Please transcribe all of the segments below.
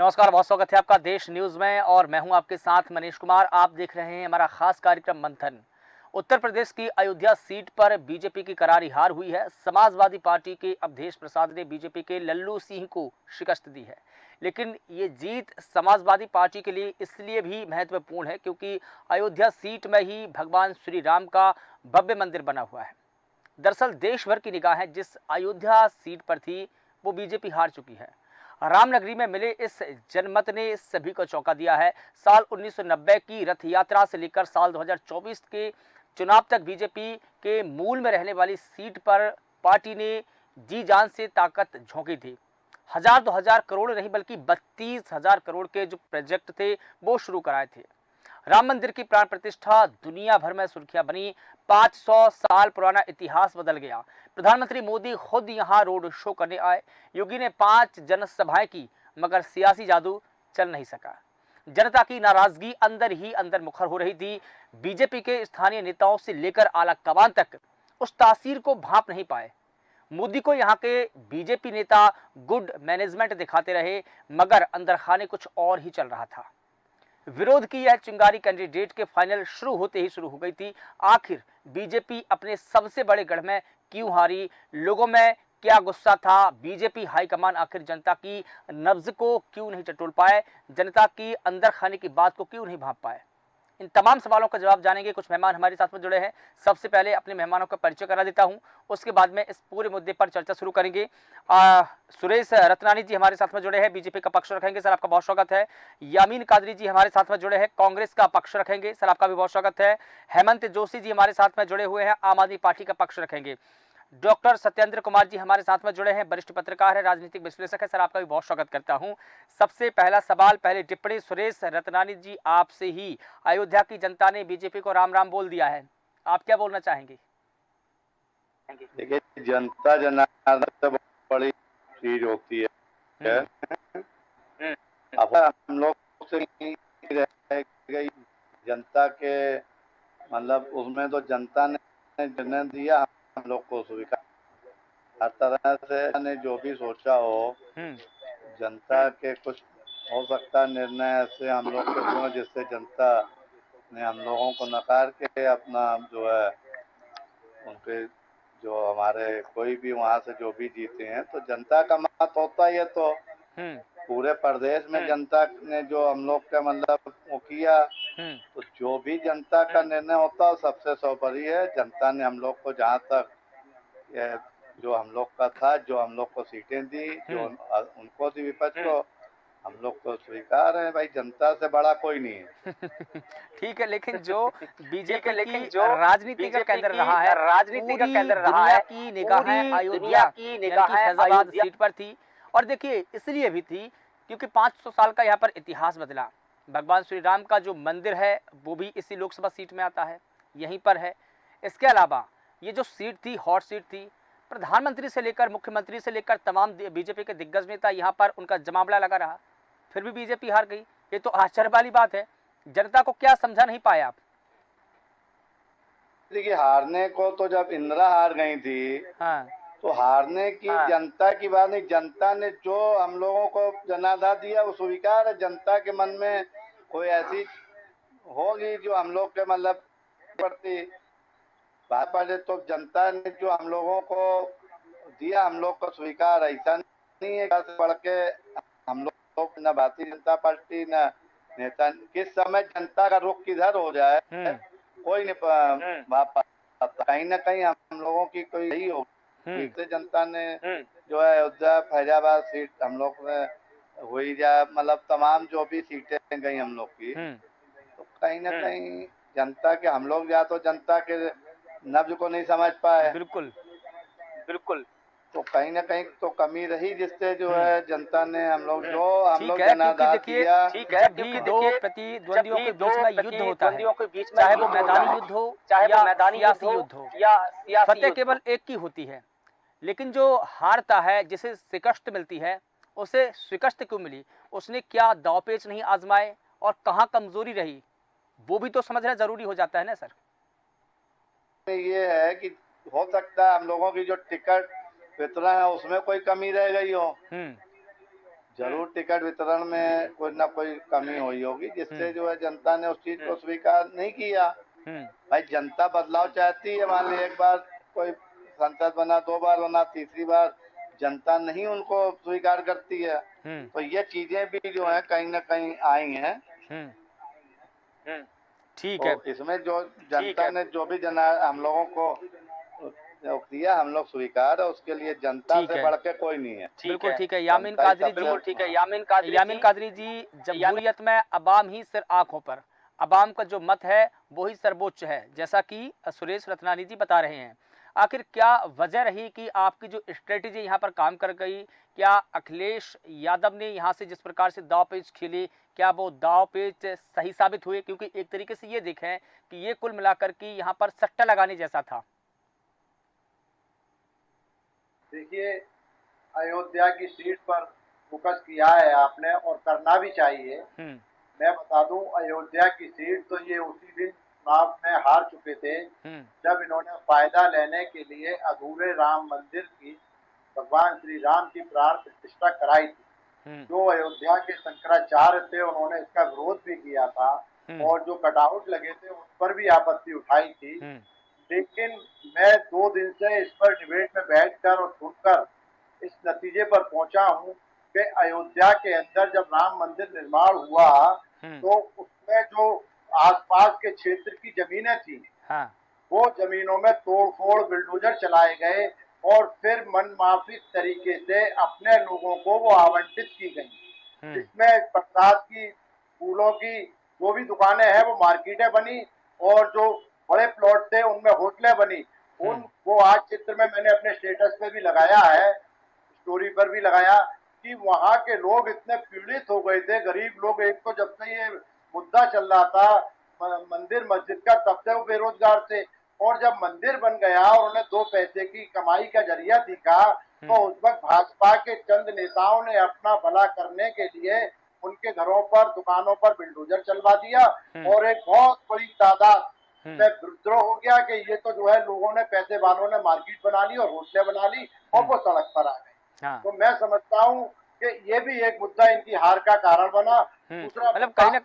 नमस्कार, बहुत स्वागत है आपका देश न्यूज में और मैं हूं आपके साथ मनीष कुमार। आप देख रहे हैं हमारा खास कार्यक्रम मंथन। उत्तर प्रदेश की अयोध्या सीट पर बीजेपी की करारी हार हुई है। समाजवादी पार्टी के अवधेश प्रसाद ने बीजेपी के लल्लू सिंह को शिकस्त दी है, लेकिन ये जीत समाजवादी पार्टी के लिए इसलिए भी महत्वपूर्ण है क्योंकि अयोध्या सीट में ही भगवान श्री राम का भव्य मंदिर बना हुआ है। दरअसल देश भर की निगाहें जिस अयोध्या सीट पर थी वो बीजेपी हार चुकी है। रामनगरी में मिले इस जनमत ने सभी को चौंका दिया है। साल 1990 की रथ यात्रा से लेकर साल 2024 के चुनाव तक बीजेपी के मूल में रहने वाली सीट पर पार्टी ने जी जान से ताकत झोंकी थी। 1000-2000 करोड़ नहीं बल्कि 32,000 करोड़ के जो प्रोजेक्ट थे वो शुरू कराए थे। राम मंदिर की प्राण प्रतिष्ठा दुनिया भर में सुर्खियां बनी। 500 साल पुराना इतिहास बदल गया। प्रधानमंत्री मोदी खुद यहां रोड शो करने आए। योगी ने 5 जनसभाएं की, मगर सियासी जादू चल नहीं सका। जनता की नाराजगी अंदर ही अंदर मुखर हो रही थी। बीजेपी के स्थानीय नेताओं से लेकर आला कमान तक उस तासीर को भांप नहीं पाए। मोदी को यहाँ के बीजेपी नेता गुड मैनेजमेंट दिखाते रहे, मगर अंदर खाने कुछ और ही चल रहा था। विरोध की यह चिंगारी कैंडिडेट के फाइनल शुरू होते ही शुरू हो गई थी। आखिर बीजेपी अपने सबसे बड़े गढ़ में क्यों हारी? लोगों में क्या गुस्सा था? बीजेपी हाईकमान आखिर जनता की नब्ज को क्यों नहीं टटोल पाए? जनता की अंदर खाने की बात को क्यों नहीं भांप पाए? इन तमाम सवालों का जवाब जानेंगे। कुछ मेहमान हमारे साथ में जुड़े हैं। सबसे पहले अपने मेहमानों का परिचय करा देता हूं, उसके बाद में इस पूरे मुद्दे पर चर्चा शुरू करेंगे। सुरेश रतनानी जी हमारे साथ में जुड़े हैं, बीजेपी का पक्ष रखेंगे, सर आपका बहुत स्वागत है। यामीन कादरी जी हमारे साथ में जुड़े हैं, कांग्रेस का पक्ष रखेंगे, सर आपका भी बहुत स्वागत है। हेमंत जोशी जी हमारे साथ में जुड़े हुए हैं, आम आदमी पार्टी का पक्ष रखेंगे। डॉक्टर सत्येंद्र कुमार जी हमारे साथ में जुड़े हैं, वरिष्ठ पत्रकार है, राजनीतिक विश्लेषक है, सर आपका भी बहुत स्वागत करता हूं। सबसे पहला सवाल, पहली टिप्पणी सुरेश रतनानी जी आपसे ही। अयोध्या की जनता ने बीजेपी को राम राम बोल दिया है, आप क्या बोलना चाहेंगे? देखिए, जनता जनार्दन तो बड़ी चीज होती है। अब हम लोग से नहीं रह गई जनता के, मतलब उसमें तो जनता ने निर्णय दिया, हम लोग को स्वीकार। हर तरह से ने जो भी सोचा हो, जनता के कुछ हो सकता निर्णय ऐसे हम लोग के हुए जिससे जनता ने हम लोगों को नकार के अपना जो है उनके जो हमारे कोई भी वहां से जो भी जीते हैं तो जनता का मत होता ही है। तो पूरे प्रदेश में जनता ने जो हम लोग का मतलब वो किया, तो जो भी जनता का निर्णय होता है सबसे सर्वोपरि है। जनता ने हम लोग को जहाँ तक जो हम लोग का था, जो हम लोग को सीटें दी, जो उनको दी विपक्ष को, हम लोग को स्वीकार है। भाई, जनता से बड़ा कोई नहीं है। ठीक है, लेकिन जो बीजेपी की राजनीति का केंद्र रहा है, पूरी दुनिया की निगाहें अयोध्या यानी कि फैजाबाद सीट पर थी। और देखिए इसलिए भी थी क्योंकि 500 साल का यहाँ पर इतिहास बदला। भगवान श्री राम का जो मंदिर है वो भी इसी लोकसभा सीट में आता है, यहीं पर है। इसके अलावा ये जो सीट थी, हॉट सीट थी, प्रधानमंत्री से लेकर मुख्यमंत्री से लेकर तमाम बीजेपी के दिग्गज नेता यहाँ पर उनका जमावड़ा लगा रहा, फिर भी बीजेपी हार गई। ये तो आश्चर्य वाली बात है। जनता को क्या समझा नहीं पाए आप? देखिए, हारने को तो जब इंदिरा हार गई थी, तो हारने की जनता की बात नहीं। जनता ने जो हम लोगों को जनाधार दिया वो स्वीकार है। जनता के मन में कोई ऐसी होगी जो हम लोग के मतलब प्रति बात पड़े, तो जनता ने जो हम लोगों को दिया हम लोग को स्वीकार। ऐसा नहीं है पढ़ के हम लोग न भारतीय जनता पार्टी न नेता, किस समय जनता का रुख किधर हो जाए कोई नहीं पाता। कहीं ना कहीं हम लोगों की कोई यही होगी से जनता ने जो है अयोध्या फैजाबाद सीट हम लोग ने हुई, या मतलब तमाम जो भी सीटें गई हम लोग की, तो कहीं ना कहीं जनता के हम लोग या तो जनता के नब्ज को नहीं समझ पाए, बिल्कुल बिल्कुल, तो कहीं ना कहीं तो कमी रही जिससे जो है जनता ने हम लोग जो हम लोग क्योंकि जनाधार देखिए दिया। जब भी दो प्रतिद्वंदियों के बीच में युद्ध होता है, चाहे वो मैदानी युद्ध हो या सियासी युद्ध हो, फतेह केवल एक की होती है। लेकिन जो हारता है, जिसे शिकस्त मिलती है, उसे शिकस्त क्यों मिली? उसने क्या दांवपेच नहीं आजमाए और कहाँ कमजोरी रही, वो भी तो समझना जरूरी हो जाता है ना सर। ये है कि हो सकता है हम लोगों की जो टिकट वितरण है उसमें कोई कमी रह गई हो, जरूर टिकट वितरण में कोई ना कोई कमी हुई होगी, जिससे जो है जनता ने उस चीज को स्वीकार नहीं किया। भाई जनता बदलाव चाहती है, मान ली एक बार कोई संसद बना, 2 बार बना, तीसरी बार जनता नहीं उनको स्वीकार करती है। तो ये चीजें भी जो है कहीं ना कहीं आई हैं। ठीक है। तो इसमें जो जनता ने जो भी हम लोगों को दिया, हम लोग स्वीकार है, उसके लिए जनता ठीक से है। बढ़ के कोई नहीं है। बिल्कुल ठीक है। यामीन जनता ही कादरी सबसे- जी, ठीक है। यामीन कादरी जी, जमहूरियत में अवाम ही सिर आंखों पर, अवाम का जो मत है वो ही सर्वोच्च है, जैसा कि सुरेश रतनानी जी बता रहे हैं। आखिर क्या वजह रही कि आपकी जो स्ट्रेटेजी यहाँ पर काम कर गई? क्या अखिलेश यादव ने यहाँ से जिस प्रकार से दाव पेच खेले, क्या वो दाव पेच सही साबित हुए? क्योंकि एक तरीके से ये देखें कि ये कुल मिलाकर के यहाँ पर सट्टा लगाने जैसा था। देखिए, अयोध्या की सीट पर फोकस किया है आपने, और करना भी चाहिए। मैं बता दूं, अयोध्या की सीट तो ये उसी दिन चुनाव में हार चुके थे जब इन्होंने फायदा लेने के लिए अधूरे राम मंदिर की, भगवान श्री राम की प्राण प्रतिष्ठा कराई थी। जो अयोध्या के शंकराचार्य थे उन्होंने इसका विरोध भी किया था, और जो कटआउट लगे थे उस पर भी आपत्ति उठाई थी। लेकिन मैं 2 दिन से इस पर डिबेट में बैठकर और सुनकर इस नतीजे पर पहुंचा हूं कि अयोध्या के अंदर जब राम मंदिर निर्माण हुआ तो उसमें जो आसपास के क्षेत्र की जमीनें थी, वो जमीनों में तोड़फोड़, बिल्डोजर चलाए गए, और फिर मनमाफी तरीके से अपने लोगों को वो आवंटित की गई। इसमें प्रसाद की, फूलों की जो भी दुकानें हैं वो मार्केटें बनी, और जो बड़े प्लॉट थे उनमें होटलें बनी। वो आज चित्र में मैंने अपने स्टेटस पे भी लगाया है, स्टोरी पर भी लगाया, कि वहां के लोग इतने पीड़ित हो गए थे, गरीब लोग। एक तो जब से ये मुद्दा चल रहा था मंदिर मस्जिद का, तब से वो बेरोजगार थे, और जब मंदिर बन गया और उन्हें 2 पैसे की कमाई का जरिया दिखा, तो उस वक्त भाजपा के चंद नेताओं ने अपना भला करने के लिए उनके घरों पर, दुकानों पर बिल्डोजर चलवा दिया, और एक बहुत बड़ी तादाद में विद्रोह हो गया कि ये तो जो है लोगों ने, पैसे वालों ने मार्केट बना ली और होटलें बना ली, और वो सड़क पर आ गए। तो मैं समझता हूँ कि ये भी एक मुद्दा इनकी हार का कारण बना। दूसरा, मतलब कहीं ना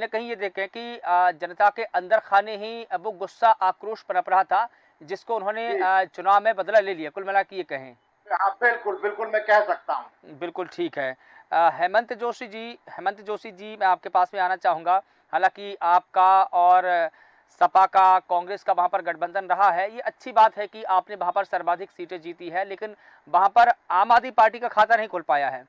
कहीं ये देखें कि जनता के अंदर खाने ही वो गुस्सा, आक्रोश पनप रहा था, जिसको उन्होंने चुनाव में बदला ले लिया, कुल मिला के ये कहें। हाँ, बिल्कुल बिल्कुल, मैं कह सकता हूँ। बिल्कुल ठीक है। हेमंत जोशी जी, मैं आपके पास में आना चाहूँगा। हालांकि आपका और सपा का, कांग्रेस का वहाँ पर गठबंधन रहा है, ये अच्छी बात है कि आपने वहाँ पर सर्वाधिक सीटें जीती है, लेकिन वहाँ पर आम आदमी पार्टी का खाता नहीं खुल पाया है।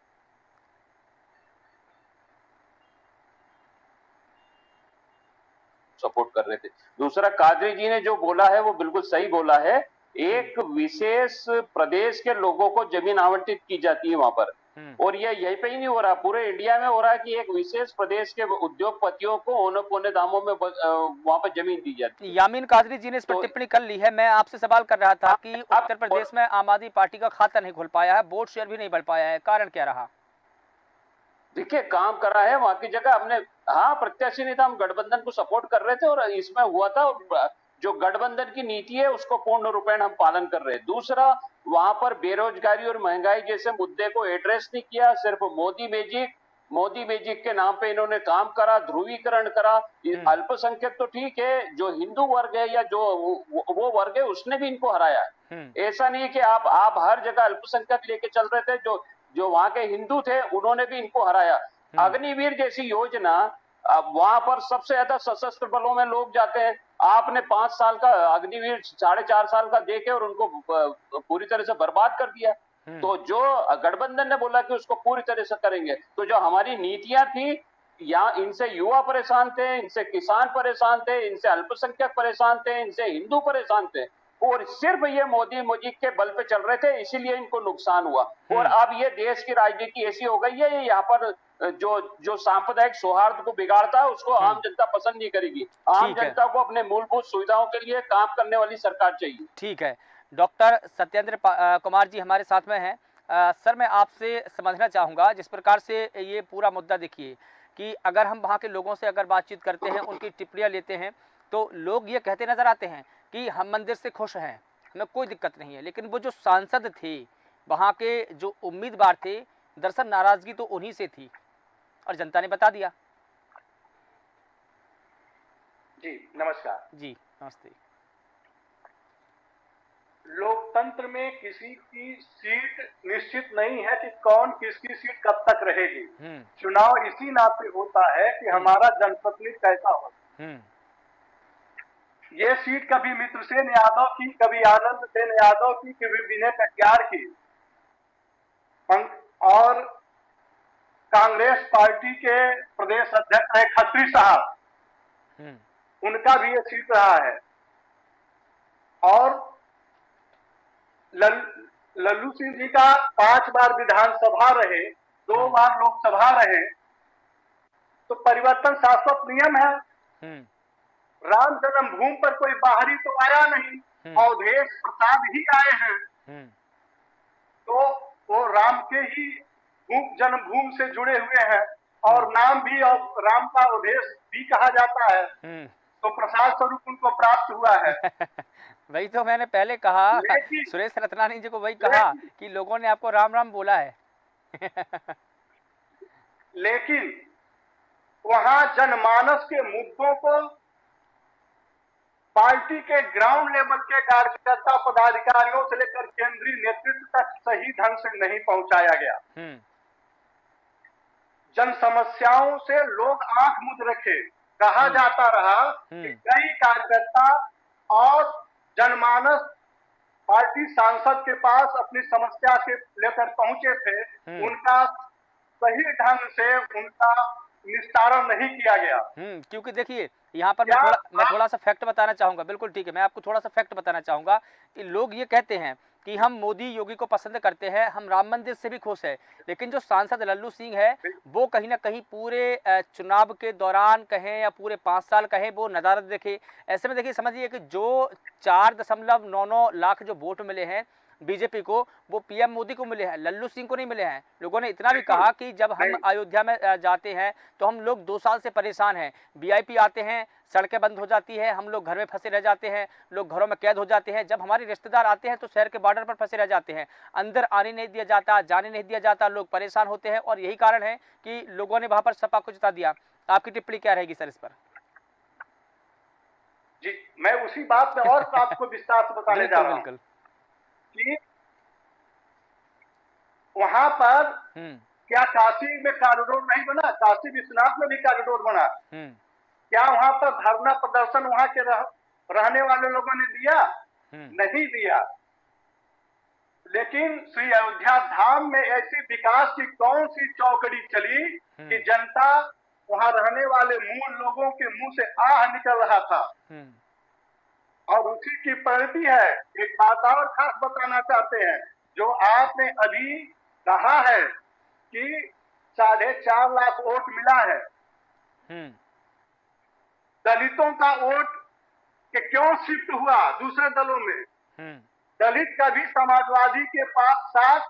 सपोर्ट कर रहे थे। दूसरा, कादरी जी ने जो बोला है वो बिल्कुल सही बोला है। एक विशेष प्रदेश के लोगों को जमीन आवंटित की जाती है वहां पर, और ये यहीं पे ही नहीं हो रहा, पूरे इंडिया में हो रहा है कि एक विशेष प्रदेश के उद्योगपतियों को औने पौने दामों में वहां पर जमीन दी जाती है। यामीन कादरी जी ने इस पर टिप्पणी कर ली है। मैं आपसे सवाल कर रहा था कि उत्तर प्रदेश में आम आदमी पार्टी का खाता नहीं खुल पाया है, वोट शेयर भी नहीं बढ़ पाया है, कारण क्या रहा? देखिए, काम करा है वहां की जगह हमने। हाँ, प्रत्याशी नहीं था, हम गठबंधन को सपोर्ट कर रहे थे, और इसमें हुआ था जो गठबंधन की नीति है उसको पूर्ण रूपेण हम पालन कर रहे हैं। दूसरा, वहां पर बेरोजगारी और महंगाई जैसे मुद्दे को एड्रेस नहीं किया, सिर्फ मोदी मैजिक के नाम पे इन्होंने काम करा, ध्रुवीकरण करा। अल्पसंख्यक तो ठीक है, जो हिंदू वर्ग है या जो वो वर्ग है उसने भी इनको हराया। ऐसा नहीं है कि आप हर जगह अल्पसंख्यक लेके चल रहे थे, जो वहां के हिंदू थे उन्होंने भी इनको हराया। अग्निवीर जैसी योजना, वहां पर सबसे ज्यादा सशस्त्र बलों में लोग जाते हैं। आपने 5 साल का अग्निवीर, 4.5 साल का देके और उनको पूरी तरह से बर्बाद कर दिया। तो जो गठबंधन ने बोला कि उसको पूरी तरह से करेंगे, तो जो हमारी नीतियां थी, यहाँ इनसे युवा परेशान थे, इनसे किसान परेशान थे, इनसे अल्पसंख्यक परेशान थे, इनसे हिंदू परेशान थे, और सिर्फ ये मोदी के बल पे चल रहे थे, इसीलिए इनको नुकसान हुआ। और अब ये देश की राजनीति ऐसी हो गई है, यहाँ पर जो सांप्रदायिक सौहार्द को बिगाड़ता है उसको आम जनता पसंद नहीं करेगी। आम जनता को अपने मूलभूत सुविधाओं के लिए काम करने वाली सरकार चाहिए। ठीक है। डॉक्टर सत्येंद्र कुमार जी हमारे साथ में हैं। सर, मैं आपसे समझना चाहूँगा, जिस प्रकार से ये पूरा मुद्दा देखिए कि अगर हम वहाँ के लोगों से अगर बातचीत करते हैं, उनकी टिप्पणियाँ लेते हैं, तो लोग ये कहते नजर आते हैं कि हम मंदिर से खुश हैं, हमें कोई दिक्कत नहीं है। लेकिन वो जो सांसद थे, वहाँ के जो उम्मीदवार थे, दरअसल नाराजगी तो उन्हीं से थी और जनता ने बता दिया। जी नमस्कार। जी नमस्ते। लोकतंत्र में किसी की सीट निश्चित नहीं है कि कौन किसकी सीट कब तक रहेगी। चुनाव इसी नाते होता है कि हमारा जनप्रतिनिधि कैसा हो। ये सीट कभी मित्रसेन यादव की, कभी आनंद सेन यादव की, कभी विनय कटियार की, और कांग्रेस पार्टी के प्रदेश अध्यक्ष है खत्री साहब, उनका भी ये सीट रहा है। और लल्लू सिंह जी का 5 बार विधानसभा रहे, 2 बार लोकसभा रहे, तो परिवर्तन शाश्वत नियम है। राम जन्मभूमि पर कोई बाहरी तो आया नहीं, अवधेश प्रसाद ही आए हैं। तो वो राम के ही जन्मभूमि से जुड़े हुए हैं और नाम भी और राम का अवधेश भी कहा जाता है, तो प्रसाद स्वरूप उनको प्राप्त हुआ है। वही तो मैंने पहले कहा, सुरेश रत्नानी जी को वही कहा कि लोगों ने आपको राम राम बोला है। लेकिन वहां जनमानस के मुद्दों को पार्टी के ग्राउंड लेवल के कार्यकर्ता पदाधिकारियों से लेकर केंद्रीय नेतृत्व तक सही ढंग से नहीं पहुंचाया गया। जन समस्याओं से लोग आंख मूंद रखे। कहा जाता रहा कि कई कार्यकर्ता और जनमानस पार्टी सांसद के पास अपनी समस्या के लेकर पहुंचे थे, उनका सही ढंग से उनका निस्तारण नहीं किया गया। क्योंकि देखिए यहाँ पर मैं थोड़ा सा फैक्ट बताना चाहूंगा। बिल्कुल ठीक है, मैं आपको थोड़ा सा फैक्ट बताना चाहूंगा कि लोग ये कहते हैं कि हम मोदी योगी को पसंद करते हैं, हम राम मंदिर से भी खुश है, लेकिन जो सांसद लल्लू सिंह है वो कहीं ना कहीं पूरे चुनाव के दौरान कहें या पूरे 5 साल कहें वो नदारद देखे। ऐसे में देखिए समझिए कि जो 4.99 लाख जो वोट मिले हैं बीजेपी को, वो पीएम मोदी को मिले हैं, लल्लू सिंह को नहीं मिले हैं। लोगों ने इतना भी कहा कि जब हम अयोध्या में जाते हैं तो हम लोग 2 साल से परेशान हैं, वीआईपी आते हैं, सड़कें बंद हो जाती है, हम लोग घर में फंसे रह जाते हैं, लोग घरों में कैद हो जाते हैं, जब हमारे रिश्तेदार आते हैं तो शहर के बॉर्डर पर फंसे रह जाते हैं, अंदर आने नहीं दिया जाता, जाने नहीं दिया जाता, लोग परेशान होते हैं। और यही कारण है कि लोगों ने वहां पर सपा को जिता दिया। आपकी टिप्पणी क्या रहेगी सर इस पर? जी मैं उसी बात में और आपको विस्तार से बताने जा रहा हूं कि वहां पर क्या काशी में कॉरिडोर नहीं बना? काशी विश्वनाथ में भी कॉरिडोर बना। क्या वहां पर धरना प्रदर्शन वहां के रहने वाले लोगों ने दिया? नहीं दिया। लेकिन श्री अयोध्या धाम में ऐसी विकास की कौन सी चौकड़ी चली कि जनता वहां रहने वाले मूल लोगों के मुंह से आह निकल रहा था। और उसी की परिणति है। एक बात और खास बताना चाहते हैं, जो आपने अभी कहा है कि 4.5 लाख वोट मिला है, दलितों का वोट के क्यों शिफ्ट हुआ दूसरे दलों में? दलित कभी समाजवादी के साथ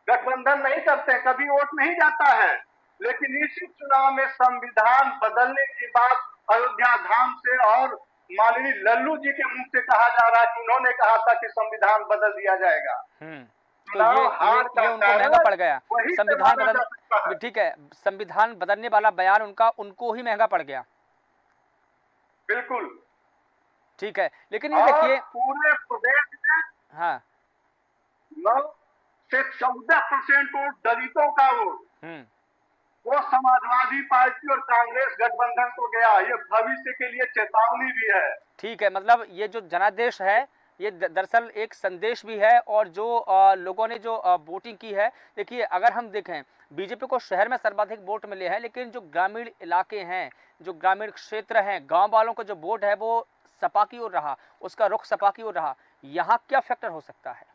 गठबंधन नहीं करते, कभी वोट नहीं जाता है। लेकिन इस चुनाव में संविधान बदलने की बात अयोध्या धाम से और माननीय लल्लू जी के मुंह से कहा जा रहा है कि उन्होंने कहा था कि संविधान बदल दिया जाएगा। तो ये उनको महंगा पड़ गया। संविधान बदल, ठीक है, संविधान बदलने वाला बयान उनको ही महंगा पड़ गया। बिल्कुल ठीक है, लेकिन ये देखिए पूरे प्रदेश में 9 से 14% वोट दलितों का वोट वो समाजवादी पार्टी और कांग्रेस गठबंधन को गया। ये भविष्य के लिए चेतावनी भी है। ठीक है, मतलब ये जो जनादेश है ये दरअसल एक संदेश भी है। और जो लोगों ने जो वोटिंग की है, देखिए अगर हम देखें बीजेपी को शहर में सर्वाधिक वोट मिले हैं, लेकिन जो ग्रामीण इलाके हैं, जो ग्रामीण क्षेत्र हैं, गांव वालों का जो वोट है वो सपा की ओर रहा, उसका रुख सपा की ओर रहा। यहाँ क्या फैक्टर हो सकता है?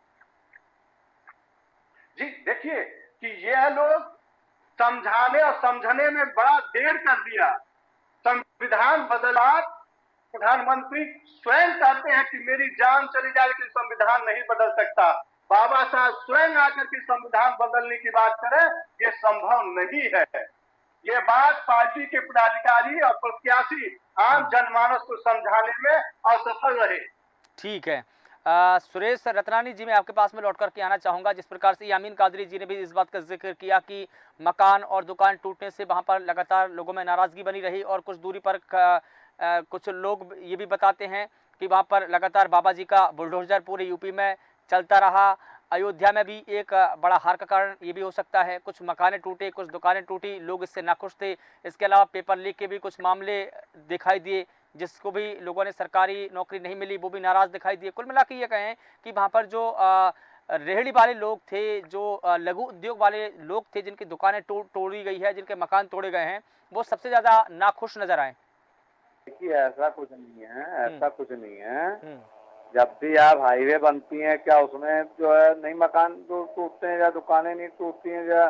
जी देखिए कि ये लोग समझाने और समझने में बड़ा देर कर दिया। संविधान बदला, प्रधानमंत्री स्वयं कहते हैं कि मेरी जान चली जाए लेकिन संविधान नहीं बदल सकता। बाबा साहब स्वयं आकर के संविधान बदलने की बात करें, ये संभव नहीं है। ये बात पार्टी के पदाधिकारी और प्रत्याशी आम जनमानस को समझाने में असफल रहे। ठीक है, सुरेश रतनानी जी, मैं आपके पास में लौट करके आना चाहूँगा। जिस प्रकार से यामीन कादरी जी ने भी इस बात का जिक्र किया कि मकान और दुकान टूटने से वहाँ पर लगातार लोगों में नाराज़गी बनी रही और कुछ दूरी पर कुछ लोग ये भी बताते हैं कि वहाँ पर लगातार बाबा जी का बुलडोजर पूरे यूपी में चलता रहा। अयोध्या में भी एक बड़ा हार का कारण ये भी हो सकता है, कुछ मकानें टूटे, कुछ दुकानें टूटी, लोग इससे नाखुश थे। इसके अलावा पेपर लीक के भी कुछ मामले दिखाई दिए, जिसको भी लोगों ने सरकारी नौकरी नहीं मिली वो भी नाराज़ दिखाई दिए। कुल मिला के ये कहें कि वहाँ पर जो रेहड़ी वाले लोग थे, जो लघु उद्योग वाले लोग थे, जिनकी दुकानें तोड़ी गई है, जिनके मकान तोड़े गए हैं, वो सबसे ज़्यादा नाखुश नजर आए। देखिए ऐसा कुछ नहीं है, ऐसा कुछ नहीं है। जब भी आप हाईवे बनती हैं, क्या उसमें जो है नहीं मकान जो टूटते हैं या दुकानें नहीं टूटती हैं या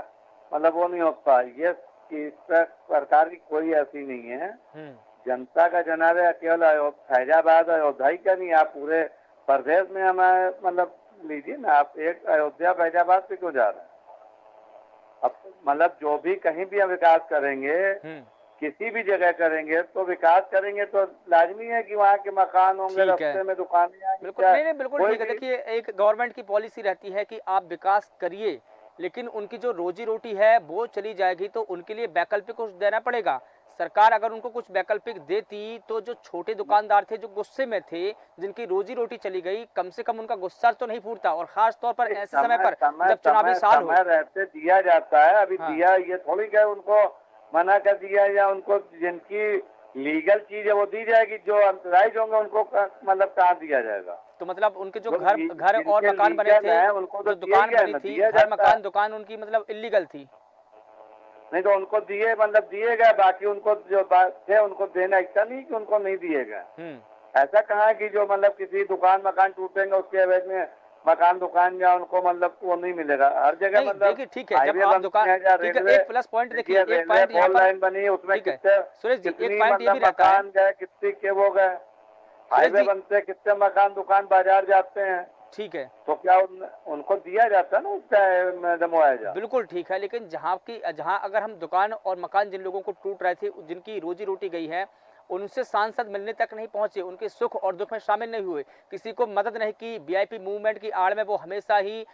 मतलब वो नहीं होता। ये इस पर सरकार की कोई ऐसी नहीं है। जनता का जनादेश केवल फैजाबाद अयोध्या ही का नहीं, आप पूरे प्रदेश में हमें मतलब लीजिए ना। आप एक अयोध्या फैजाबाद पे क्यों जा रहे हैं? अब मतलब जो भी कहीं भी हम विकास करेंगे, किसी भी जगह करेंगे तो विकास करेंगे तो लाजमी है कि वहाँ के मकान होंगे, रास्ते में दुकानें आएंगी। बिल्कुल नहीं, बिल्कुल ठीक है। देखिए, एक गवर्नमेंट की पॉलिसी रहती है कि आप विकास करिए, लेकिन उनकी जो रोजी रोटी है वो चली जाएगी, तो उनके लिए वैकल्पिक कुछ देना पड़ेगा। सरकार अगर उनको कुछ वैकल्पिक देती तो जो छोटे दुकानदार थे, जो गुस्से में थे, जिनकी रोजी रोटी चली गई, कम से कम उनका गुस्सा तो नहीं फूटता। और खास तौर पर ऐसे समय पर जब चुनावी साल हो, रहते दिया जाता है। अभी दिया ये थोड़ी क्या उनको मना कर दिया या उनको जिनकी लीगल चीज है वो दी जाएगी, जो अनऑथराइज होंगे उनको मतलब कहाँ दिया जाएगा? तो मतलब उनके जो घर और मकान बने थे, उनको जो दुकान बनी थी, घर मकान दुकान उनकी मतलब इलीगल थी। नहीं तो उनको दिए मतलब दिए गए, बाकी उनको जो थे उनको देना, ऐसा नहीं कि उनको नहीं दिए गए। ऐसा कहाँ है कि जो मतलब किसी दुकान मकान टूटेंगे उसके एवज में मकान दुकान या उनको मतलब वो नहीं मिलेगा। हर जगह मतलब देखिए ठीक है, जब आप दुकान, ठीक है, एक प्लस पॉइंट देखिए, एक पॉइंट यहाँ पर लाइन बनी उसमें कितने सुरेश जी, एक पॉइंट ये भी रहता है, मकान गए कितने के वो गए, हाईवे बनते कितने मकान दुकान बाजार जाते हैं। ठीक है, तो क्या उनको दिया जाता है ना उसका मुआवजा? बिल्कुल ठीक है। लेकिन जहाँ अगर हम दुकान और मकान जिन लोगों को टूट रहे थे, जिनकी रोजी रोटी गई है, उनसे सांसद मिलने तक नहीं पहुंचे, उनके सुख और दुख में शामिल नहीं हुए, किसी को मदद नहीं की। वीआईपी मूवमेंट की आड़ में वो हमेशा ही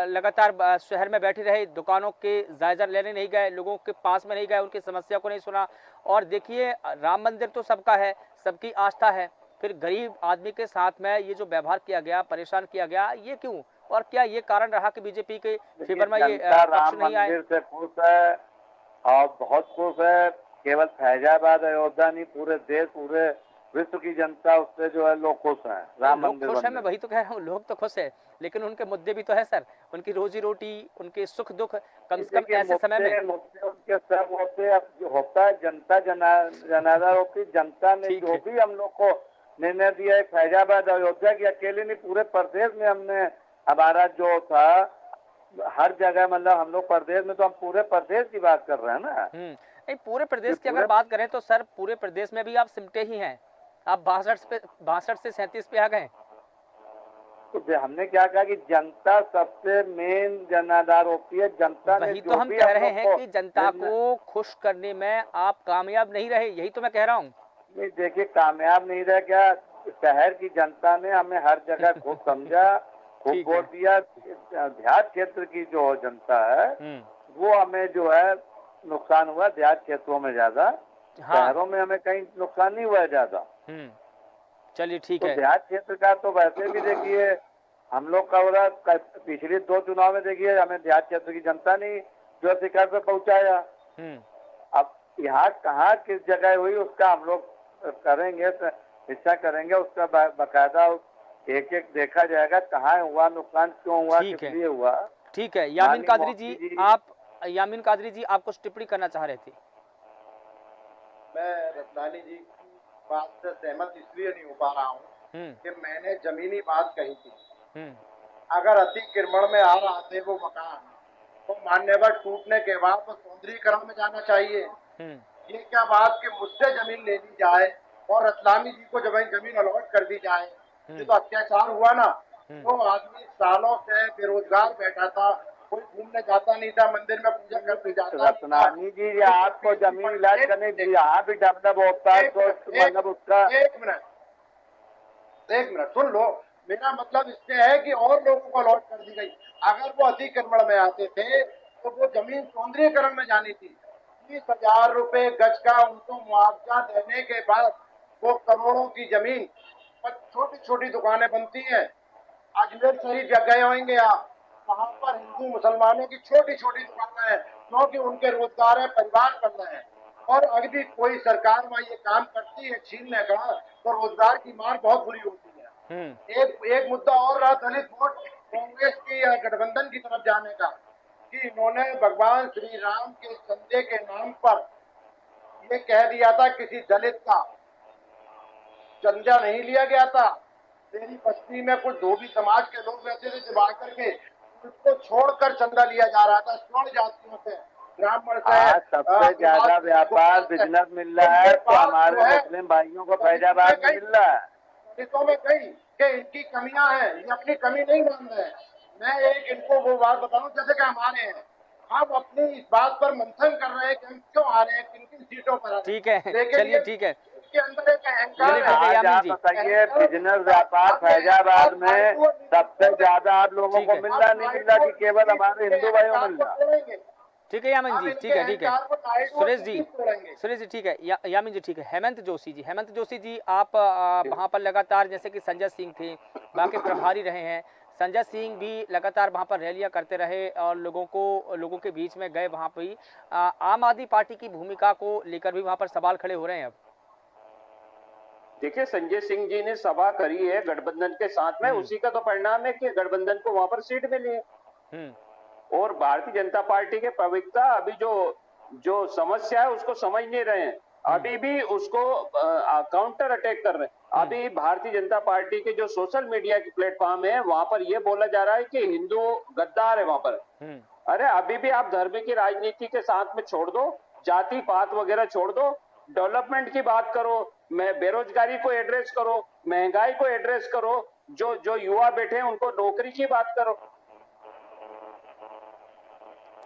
लगातार शहर में बैठे रहे, दुकानों के जायजा लेने नहीं गए, लोगों के पास में नहीं गए, उनकी समस्या को नहीं सुना। और देखिए, राम मंदिर तो सबका है, सबकी आस्था है, फिर गरीब आदमी के साथ में ये जो व्यवहार किया गया, परेशान किया गया, ये क्यों? और क्या ये कारण रहा कि बीजेपी के फेवर में ये पक्ष नहीं आए? मंदिर से खुश है और बहुत खुश है। केवल फैजाबाद अयोध्या नहीं, पूरे देश पूरे विश्व की जनता उससे जो है लोग खुश हैं। राम मंदिर खुश है, मैं वही तो कह रहा हूँ, लोग तो खुश है, लेकिन उनके मुद्दे भी तो है सर, उनकी रोजी रोटी, उनके सुख दुख, कम से कम ऐसे समय में उनके सब होते। अब जो होता है जनता जनाजा होती, जनता ने जो भी हम लोग को निर्णय दिया है, फैजाबाद अयोध्या की अकेले नहीं पूरे प्रदेश में हमने हमारा जो था हर जगह मतलब हम लोग प्रदेश में तो हम पूरे प्रदेश की बात कर रहे हैं ना। नहीं, पूरे प्रदेश की अगर बात करें तो सर पूरे प्रदेश में भी आप सिमटे ही हैं, आप 62 से 37 पे आ गए। तो हमने क्या कहा कि जनता सबसे मेन जनाधार होती है। जनता वही तो हम कह रहे हैं कि जनता को खुश करने में आप कामयाब नहीं रहे, यही तो मैं कह रहा हूँ। नहीं देखिए, कामयाब नहीं रहे क्या, शहर की जनता ने हमें हर जगह खूब समझा, खूब वोट दिया। देहात क्षेत्र की जो जनता है वो हमें जो है नुकसान हुआ देहात क्षेत्रों में ज्यादा। शहरों में हमें कहीं नुकसान नहीं हुआ ज्यादा। चलिए ठीक है। देहात क्षेत्र का तो वैसे भी देखिए हम लोग का हो रहा, पिछले 2 चुनाव में देखिए हमें देहात क्षेत्र की जनता ने जो शिखर पे पहुंचाया। अब यहाँ कहाँ किस जगह हुई उसका हम लोग करेंगे, हिस्सा करेंगे, उसका बाकायदा एक एक देखा जाएगा, कहाँ हुआ नुकसान, क्यों हुआ, किस लिए हुआ। ठीक है, यामीन कादरी जी, यामीन कादरी जी आप कुछ टिप्पणी करना चाह रहे थे? मैं रतनानी जी की बात से सहमत इसलिए नहीं हो पा रहा हूँ कि मैंने जमीनी बात कही थी। अगर अतिक्रमण में आ रहा थे वो मकान, तो मान्यवर टूटने के बाद तो सौंदर्यीकरण में जाना चाहिए। ये क्या बात कि मुझसे जमीन ले ली जाए और रतलानी जी को जमीन अलॉट कर दी जाए, ये तो अत्याचार हुआ ना। तो आदमी सालों से बेरोजगार बैठा था, कोई घूमने जाता नहीं था, मंदिर में पूजा करने जाता। रतनानी जी आपको जमीन इलाज करने यहाँ भी डेवलप होता है तो मतलब उसका एक मिनट सुन लो। मेरा मतलब इससे है कि और लोगों को अलॉट कर दी गई। अगर वो अतिक्रमण में आते थे तो वो जमीन सौंदर्यीकरण में जानी थी। 30,000 रुपए गज का उनको मुआवजा देने के बाद वो करोड़ों की जमीन पर छोटी छोटी दुकानें बनती हैं। अजमेर शरीफ गए होंगे आप, वहां पर हिंदू मुसलमानों की छोटी छोटी दुकानें हैं, क्योंकि उनके रोजगार है, परिवार कर रहे हैं। और अगर कोई सरकार वहां ये काम करती है छीनने का, तो रोजगार की मार बहुत बुरी होती है। एक मुद्दा और रहा दलित वोट कांग्रेस की या गठबंधन की तरफ जाने का, कि इन्होंने भगवान श्री राम के चंदे के नाम पर ये कह दिया था किसी दलित का चंदा नहीं लिया गया था। मेरी बस्ती में कुछ धोबी समाज के लोग रहते थे, जब आकर के उसको छोड़कर चंदा लिया जा रहा था। स्वर्ण जातियों से, ब्राह्मण से, आज सबसे ज्यादा व्यापार बिजनेस मिल रहा है तो हमारे मुस्लिम भाइयों को फैजाबाद में मिल रहा है। दलितों में कही कि इनकी कमियां हैं, ये अपनी कमी नहीं मान रहे हैं। मैं एक इनको वो बात बताऊं, जैसे कि हमारे हैं, हम अपनी इस बात पर मंथन कर रहे हैं कि हम क्यों आ रहे हैं, किन किन सीटों पर आ रहे हैं। ठीक है, लेकिन चलिए ठीक है, इसके अंदर एक अहंकार चलिए, ठीक है, है। यामिन आज जी। आप बताइए बिजनेस व्यापार फैजाबाद में सबसे ज्यादा आप लोगों ठीक को है। मिल रहा नहीं मिल रहा कि केवल हमारे हिंदू भाइयों मिल रहा। ठीक है यामिन जी, ठीक है, ठीक है, सुरेश जी ठीक है, यामिन जी ठीक है। हेमंत जोशी जी आप वहाँ पर लगातार, जैसे कि संजय सिंह थे वहाँ के प्रभारी रहे हैं, संजय सिंह भी लगातार वहाँ पर रैलियां करते रहे और लोगों के बीच में गए। वहाँ पर आम आदमी पार्टी की भूमिका को लेकर भी वहाँ पर सवाल खड़े हो रहे हैं अब। देखिए, संजय सिंह जी ने सभा करी है गठबंधन के साथ में, उसी का तो परिणाम है कि गठबंधन को वहां पर सीट मिली है। और भारतीय जनता पार्टी के प्रवक्ता अभी जो समस्या है उसको समझ नहीं रहे हैं, अभी भी उसको काउंटर अटैक कर रहे हैं। अभी भारतीय जनता पार्टी के जो सोशल मीडिया की प्लेटफॉर्म है वहां पर यह बोला जा रहा है कि हिंदू गद्दार है वहां पर। अरे अभी भी आप धर्म की राजनीति के साथ में छोड़ दो, जाति पात वगैरह छोड़ दो, डेवलपमेंट की बात करो, बेरोजगारी को एड्रेस करो, महंगाई को एड्रेस करो, जो युवा बैठे हैं उनको नौकरी की बात करो।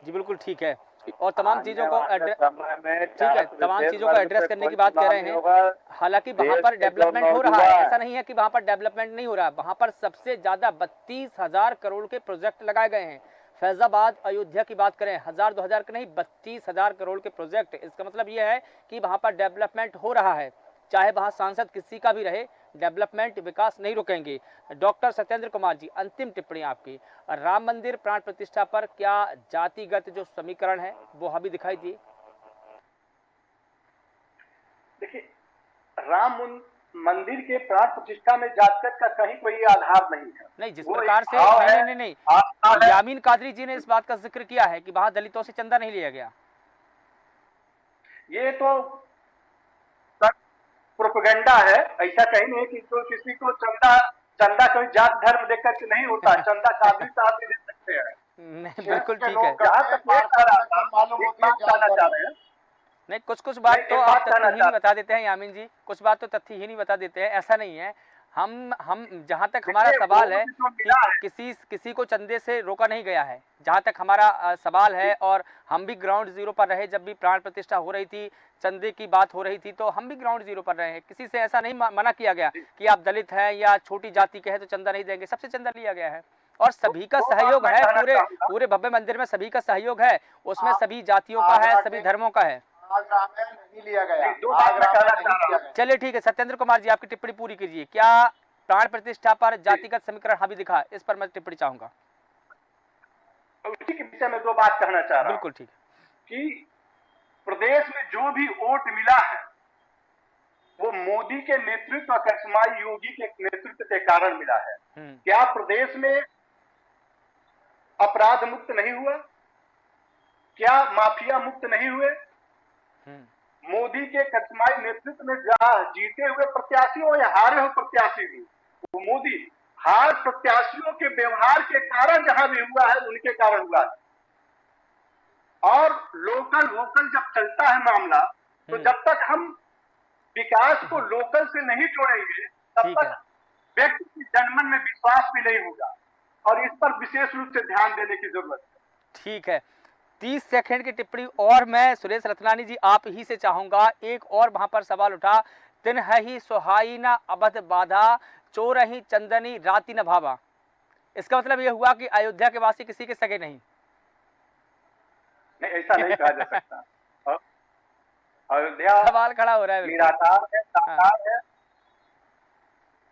जी बिल्कुल ठीक है, और तमाम चीजों को ठीक है, तमाम चीजों को एड्रेस करने की बात कह रहे हैं। हालांकि वहां पर डेवलपमेंट हो रहा है, ऐसा नहीं है कि वहां पर डेवलपमेंट नहीं हो रहा है। वहां पर सबसे ज्यादा 32,000 करोड़ के प्रोजेक्ट लगाए गए हैं। फैजाबाद अयोध्या की बात करें, 1000-2000 के नहीं, 32,000 करोड़ के प्रोजेक्ट। इसका मतलब यह है कि वहां पर डेवलपमेंट हो रहा है, चाहे वहां सांसद किसी का भी रहे, डेवलपमेंट विकास नहीं रुकेंगे। डॉक्टर सत्येंद्र कुमार जी, अंतिम टिप्पणी आपकी, राम मंदिर प्राण प्रतिष्ठा पर क्या जातिगत जो समीकरण है वो अभी दिखाई दिए? देखिए, राम मंदिर के प्राण प्रतिष्ठा में जातिगत का कहीं कोई आधार नहीं है। नहीं, जिस प्रकार से नहीं, यामीन कादरी जी ने इस बात का जिक्र किया है कि वहां दलितों से चंदा नहीं लिया गया, ये तो प्रोपेगेंडा है। ऐसा कहीं नहीं कि तो किसी को चंदा कोई जात धर्म देखकर के नहीं होता, चंदा कादरी साहब भी दे सकते हैं। नहीं बिल्कुल ठीक है, नहीं कुछ बात तो आप तथ्यहीन बता देते हैं यामीन जी, कुछ बात तो तथ्यहीन ही बता देते हैं, ऐसा नहीं है। हम जहां तक हमारा सवाल है कि किसी को चंदे से रोका नहीं गया है, जहां तक हमारा सवाल है, और हम भी ग्राउंड जीरो पर रहे जब भी प्राण प्रतिष्ठा हो रही थी, चंदे की बात हो रही थी, तो हम भी ग्राउंड जीरो पर रहे हैं। किसी से ऐसा नहीं मना किया गया कि आप दलित हैं या छोटी जाति के हैं तो चंदा नहीं देंगे, सबसे चंदा लिया गया है और सभी का सहयोग है। पूरे भव्य मंदिर में सभी का सहयोग है, उसमें सभी जातियों का है, सभी धर्मों का है। नहीं लिया गया। चलिए ठीक है, सत्येंद्र कुमार जी आपकी टिप्पणी पूरी कीजिए। क्या प्राण प्रतिष्ठा पर जातिगत समीकरण हावी दिखा, इस पर मैं टिप्पणी चाहूंगा। उसी के विषय में दो बात कहना चाह रहा हूं। बिल्कुल ठीक है कि प्रदेश में जो भी वोट मिला है वो मोदी के नेतृत्व, करिश्माई योगी के नेतृत्व के कारण मिला है। क्या प्रदेश में अपराध मुक्त नहीं हुआ? क्या माफिया मुक्त नहीं हुए? मोदी के करिश्माई नेतृत्व में जहां जीते हुए प्रत्याशी हो या हारे हुए प्रत्याशी भी, वो मोदी हार प्रत्याशियों के व्यवहार के कारण जहां भी हुआ है उनके कारण हुआ है। और लोकल वोकल जब चलता है मामला, तो जब तक हम विकास को लोकल से नहीं जोड़ेंगे तब तक व्यक्ति की जनमन में विश्वास भी नहीं होगा, और इस पर विशेष रूप से ध्यान देने की जरूरत है। ठीक है, 30 सेकंड की टिप्पणी और मैं सुरेश रतनानी जी आप ही से चाहूंगा। एक और वहां पर सवाल उठा, तिन है ही सुहाई ना अबध बाधा, चोरही चंदनी राति न भावा। इसका मतलब ये हुआ कि अयोध्या के वासी किसी के सगे नहीं। नहीं, ऐसा नहीं कहा जा सकता। अयोध्या सवाल खड़ा हो रहा है बिल्कुल। निराकार है, साकार है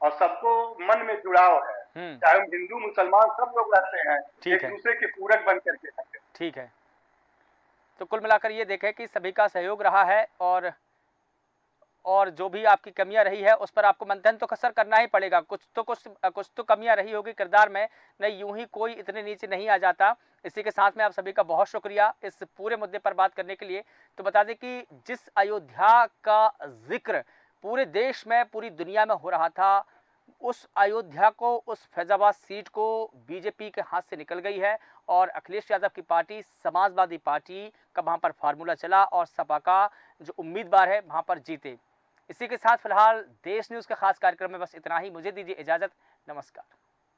और सबको मन में जुड़ाव है। चाहे हम हिंदू मुसलमान सब लोग रहते हैं, एक दूसरे के पूरक बन करके रहते हैं। ठीक है, तो कुल मिलाकर ये देखें कि सभी का सहयोग रहा है और जो भी आपकी कमियां रही है उस पर आपको मंथन तो कसर करना ही पड़ेगा। कुछ तो कमियां रही होगी किरदार में, नहीं यूं ही कोई इतने नीचे नहीं आ जाता। इसी के साथ में आप सभी का बहुत शुक्रिया इस पूरे मुद्दे पर बात करने के लिए। तो बता दें कि जिस अयोध्या का जिक्र पूरे देश में पूरी दुनिया में हो रहा था, उस अयोध्या को, उस फैजाबाद सीट को बीजेपी के हाथ से निकल गई है और अखिलेश यादव की पार्टी समाजवादी पार्टी का वहां पर फार्मूला चला और सपा का जो उम्मीदवार है वहां पर जीते। इसी के साथ फिलहाल देश न्यूज़ के खास कार्यक्रम में बस इतना ही। मुझे दीजिए इजाज़त। नमस्कार।